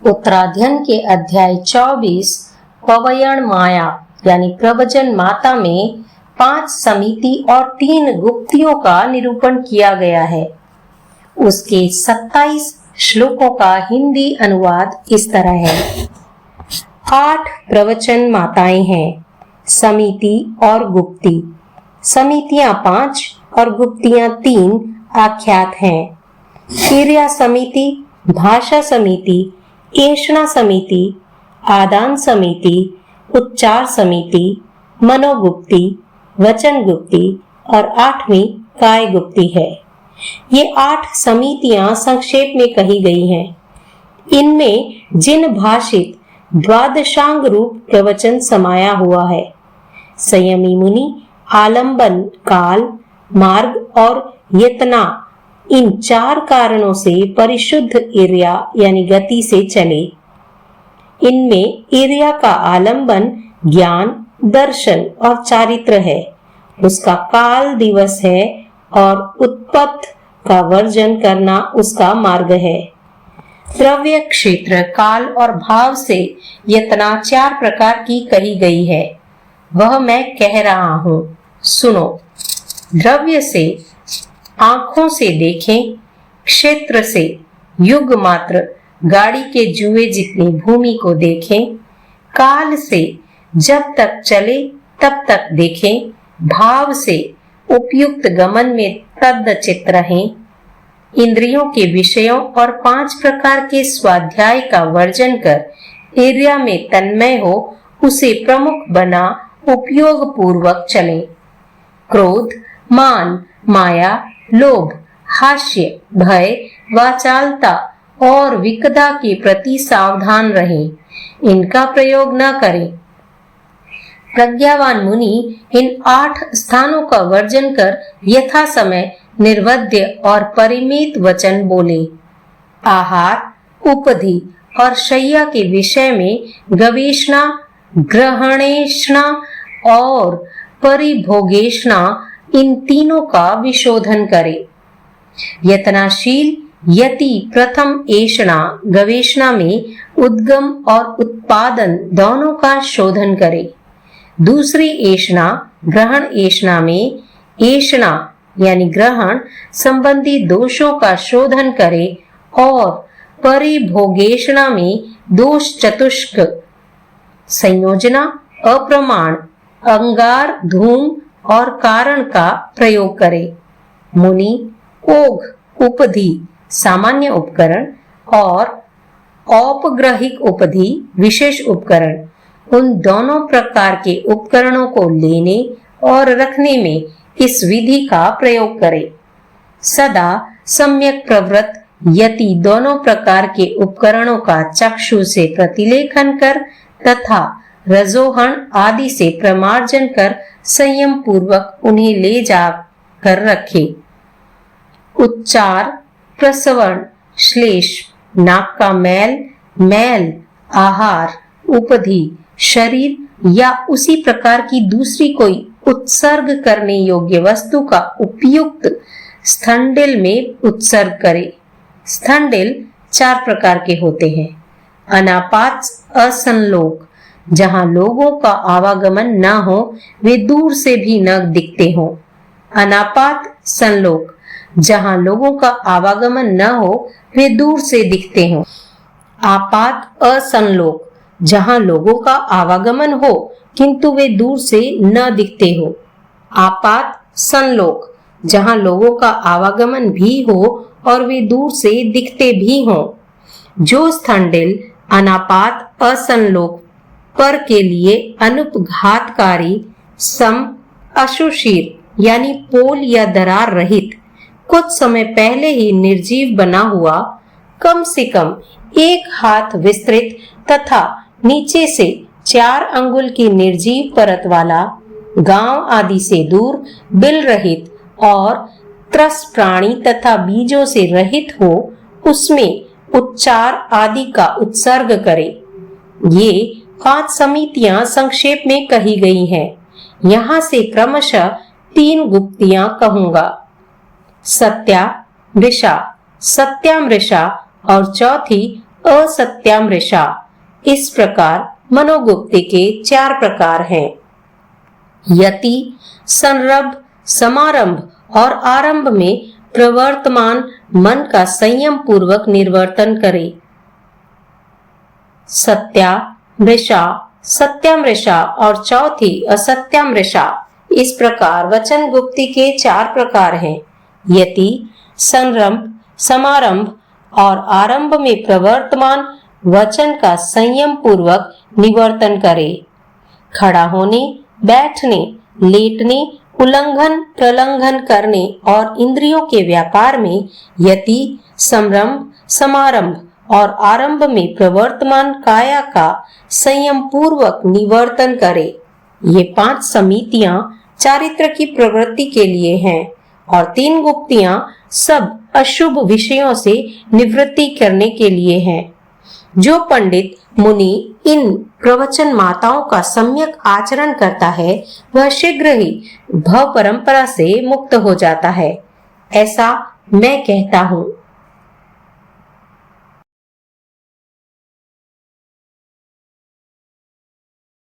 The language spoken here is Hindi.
उत्तराध्ययन के अध्याय 24 पवयण माया यानी प्रवचन माता में 5 समिति और 3 गुप्तियों का निरूपण किया गया है। उसके 27 श्लोकों का हिंदी अनुवाद इस तरह है। 8 प्रवचन माताएं हैं, समिति और गुप्ति। समितियां 5 और गुप्तियां 3 आख्यात हैं। क्रिया समिति, भाषा समिति, ऐषणा समिति, आदान समिति, उच्चार समिति, मनोगुप्ति, वचन गुप्ति और 8वीं काय गुप्ति है। ये 8 समितियां संक्षेप में कही गई हैं। इनमें जिन भाषित द्वादशांग रूप प्रवचन समाया हुआ है। संयमी मुनि आलंबन, काल, मार्ग और यतना, इन 4 कारणों से परिशुद्ध ईर्या यानी गति से चले। इनमें ईर्या का आलंबन ज्ञान, दर्शन और चारित्र है। उसका काल दिवस है और उत्पत्त का वर्जन करना उसका मार्ग है। द्रव्य, क्षेत्र, काल और भाव से यतना 4 प्रकार की कही गई है। वह मैं कह रहा हूं, सुनो। द्रव्य से आंखों से देखें, क्षेत्र से युग मात्र गाड़ी के जुए जितनी भूमि को देखें, काल से जब तक चले तब तक देखें, भाव से उपयुक्त गमन में तद्चित रहें, इंद्रियों के विषयों और 5 प्रकार के स्वाध्याय का वर्जन कर ईर्या में तन्मय हो उसे प्रमुख बना उपयोग पूर्वक चलें। क्रोध, मान, माया, लोभ, हास्य, भय, वाचालता और विकदा के प्रति सावधान रहें। इनका प्रयोग न करें। प्रज्ञावान मुनि इन 8 स्थानों का वर्जन कर यथा समय निर्वध्य और परिमित वचन बोले। आहार, उपधि और शय्या के विषय में गवेषणा, ग्रहणेषणा और परिभोगेषणा, इन तीनों का विशोधन करे। यत्नशील यति प्रथम ऐषणा गवेषणा में उद्गम और उत्पादन दोनों का शोधन करे। दूसरी ऐषणा ग्रहण ऐषणा में ऐषणा यानी ग्रहण संबंधी दोषों का शोधन करे और परिभोगेषणा में दोष चतुष्क, संयोजना, अप्रमाण, अंगार, धूम और कारण का प्रयोग करे। मुनि ओघ, उपधि सामान्य उपकरण और औपग्रहिक उपधि विशेष उपकरण, उन दोनों प्रकार के उपकरणों को लेने और रखने में इस विधि का प्रयोग करे। सदा सम्यक प्रवृत्त यति दोनों प्रकार के उपकरणों का चक्षु से प्रतिलेखन कर तथा रजोहण आदि से प्रमार्जन कर संयम पूर्वक उन्हें ले जाकर रखे। उच्चार, प्रसवण, श्लेष, नाक का मैल, आहार, उपधि, शरीर या उसी प्रकार की दूसरी कोई उत्सर्ग करने योग्य वस्तु का उपयुक्त स्थंडिल में उत्सर्ग करे। स्थंडिल 4 प्रकार के होते हैं। अनापात असंलोक, जहां लोगों का आवागमन न हो, वे दूर से भी न दिखते हो। अनापात संलोक, जहां लोगों का आवागमन न हो, वे दूर से दिखते हो। आपात असंलोक, जहां लोगों का आवागमन हो किंतु वे दूर से न दिखते हो। आपात संलोक, जहां लोगों का आवागमन भी हो और वे दूर से दिखते भी हो। जो स्थंडिल अनापात असंलोक पर के लिए अनुपघातकारी सम अशुशीर यानी पोल या दरार रहित, कुछ समय पहले ही निर्जीव बना हुआ, कम से कम 1 हाथ विस्तृत तथा नीचे से 4 अंगुल की निर्जीव परत वाला, गांव आदि से दूर, बिल रहित और त्रस प्राणी तथा बीजों से रहित हो, उसमें उच्चार आदि का उत्सर्ग करे। ये 5 समितियां संक्षेप में कही गई हैं। यहाँ से क्रमशः 3 गुप्तियां कहूंगा। सत्या, मृषा, सत्यामृषा और चौथी असत्यामृषा। इस प्रकार मनोगुप्ति के 4 प्रकार हैं। यति, संरभ, समारंभ और आरंभ में प्रवर्तमान मन का संयम पूर्वक निर्वर्तन करे। सत्यामृषा, सत्यामृषा और चौथी असत्यामृषा। इस प्रकार वचन गुप्ति के 4 प्रकार हैं। यति, संरंभ, समारंभ और आरंभ में प्रवर्तमान वचन का संयम पूर्वक निवर्तन करे। खड़ा होने, बैठने, लेटने, उल्लंघन, प्रलंघन करने और इंद्रियों के व्यापार में यति, संरंभ, समारंभ और आरंभ में प्रवर्तमान काया का संयम पूर्वक निवर्तन करे। ये 5 समितियां चारित्र की प्रवृत्ति के लिए हैं और 3 गुप्तियां सब अशुभ विषयों से निवृत्ति करने के लिए हैं। जो पंडित मुनि इन प्रवचन माताओं का सम्यक आचरण करता है वह शीघ्र ही भव परंपरा से मुक्त हो जाता है, ऐसा मैं कहता हूँ।